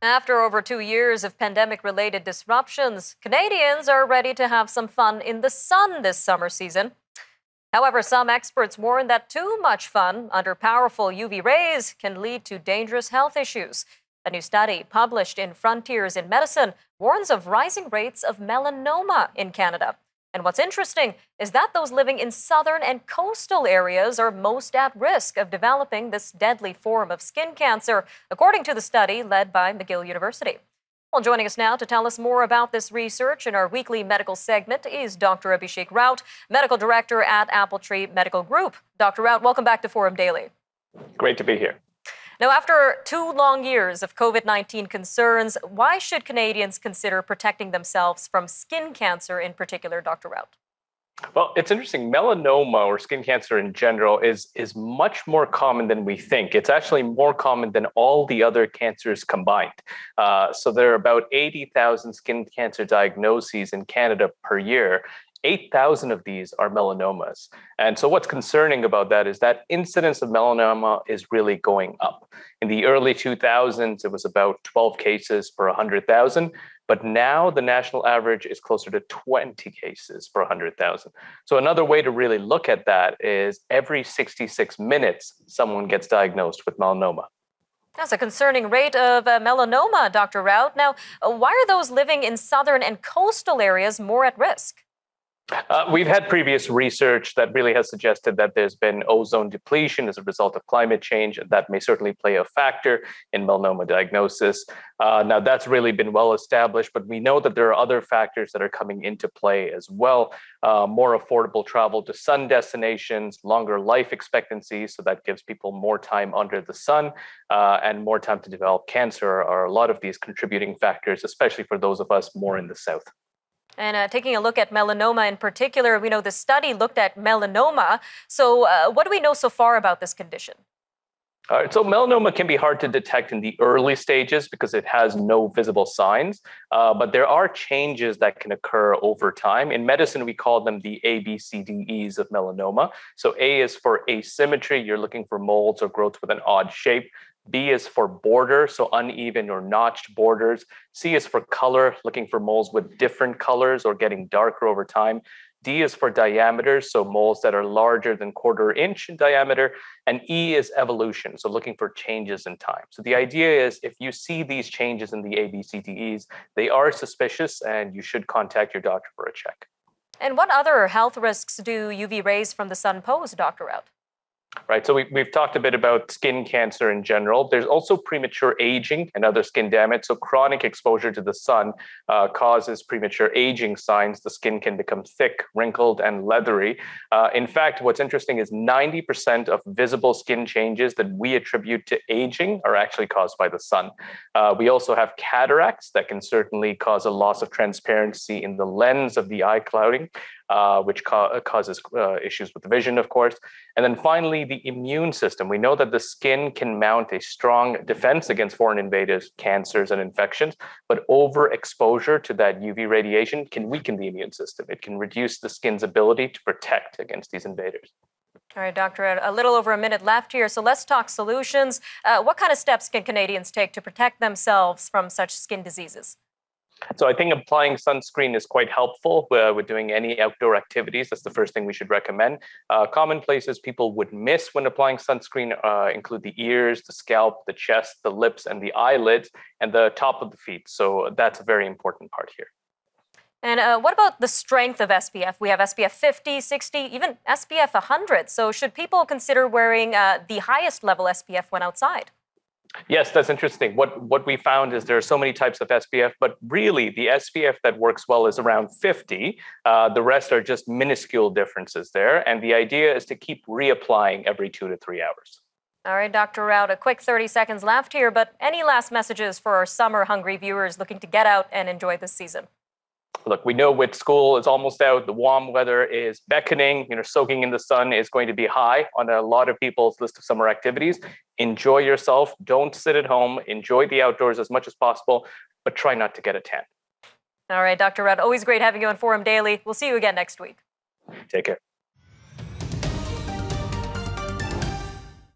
After over 2 years of pandemic-related disruptions, Canadians are ready to have some fun in the sun this summer season. However, some experts warn that too much fun under powerful UV rays can lead to dangerous health issues. A new study published in Frontiers in Medicine warns of rising rates of melanoma in Canada. And what's interesting is that those living in southern and coastal areas are most at risk of developing this deadly form of skin cancer, according to the study led by McGill University. Well, joining us now to tell us more about this research in our weekly medical segment is Dr. Abhishek Raut, Medical Director at Appletree Medical Group. Dr. Raut, welcome back to Forum Daily. Great to be here. Now, after 2 long years of COVID-19 concerns, why should Canadians consider protecting themselves from skin cancer in particular, Dr. Raut? Well, it's interesting. Melanoma, or skin cancer in general, is much more common than we think. It's actually more common than all the other cancers combined. So there are about 80,000 skin cancer diagnoses in Canada per year. 8,000 of these are melanomas. And so what's concerning about that is that incidence of melanoma is really going up. In the early 2000s, it was about 12 cases per 100,000. But now the national average is closer to 20 cases per 100,000. So another way to really look at that is every 66 minutes, someone gets diagnosed with melanoma. That's a concerning rate of melanoma, Dr. Raut. Now, why are those living in southern and coastal areas more at risk? We've had previous research that really has suggested that there's been ozone depletion as a result of climate change, and that may certainly play a factor in melanoma diagnosis. Now, that's really been well established, but we know that there are other factors that are coming into play as well. More affordable travel to sun destinations, longer life expectancy, so that gives people more time under the sun, and more time to develop cancer are a lot of these contributing factors, especially for those of us more in the south. And taking a look at melanoma in particular, we know the study looked at melanoma. So what do we know so far about this condition? All right, so melanoma can be hard to detect in the early stages because it has no visible signs, but there are changes that can occur over time. In medicine, we call them the ABCDEs of melanoma. So A is for asymmetry, you're looking for molds or growths with an odd shape. B is for border, so uneven or notched borders. C is for color, looking for moles with different colors or getting darker over time. D is for diameter, so moles that are larger than 1/4 inch in diameter. And E is evolution, so looking for changes in time. So the idea is if you see these changes in the ABCDEs, they are suspicious and you should contact your doctor for a check. And what other health risks do UV rays from the sun pose, Dr. Raut? Right, so we've talked a bit about skin cancer in general. There's also premature aging and other skin damage. So chronic exposure to the sun causes premature aging signs. The skin can become thick, wrinkled, and leathery. In fact, what's interesting is 90% of visible skin changes that we attribute to aging are actually caused by the sun. We also have cataracts that can certainly cause a loss of transparency in the lens of the eye clouding, which causes issues with vision, of course. And then finally, the immune system. We know that the skin can mount a strong defense against foreign invaders, cancers, and infections, but overexposure to that UV radiation can weaken the immune system. It can reduce the skin's ability to protect against these invaders. All right, Doctor, a little over a minute left here, so let's talk solutions. What kind of steps can Canadians take to protect themselves from such skin diseases? So I think applying sunscreen is quite helpful with doing any outdoor activities. That's the first thing we should recommend. Common places people would miss when applying sunscreen include the ears, the scalp, the chest, the lips, and the eyelids, and the top of the feet. So that's a very important part here. And what about the strength of SPF? We have SPF 50, 60, even SPF 100. So should people consider wearing the highest level SPF when outside? Yes, that's interesting. What we found is there are so many types of SPF, but really the SPF that works well is around 50. The rest are just minuscule differences there. And the idea is to keep reapplying every 2 to 3 hours. All right, Dr. Raut, a quick 30 seconds left here, but any last messages for our summer-hungry viewers looking to get out and enjoy this season? Look, we know with school is almost out, the warm weather is beckoning, soaking in the sun is going to be high on a lot of people's list of summer activities. Enjoy yourself. Don't sit at home. Enjoy the outdoors as much as possible, but try not to get a tan. All right, Dr. Raut, always great having you on Forum Daily. We'll see you again next week. Take care.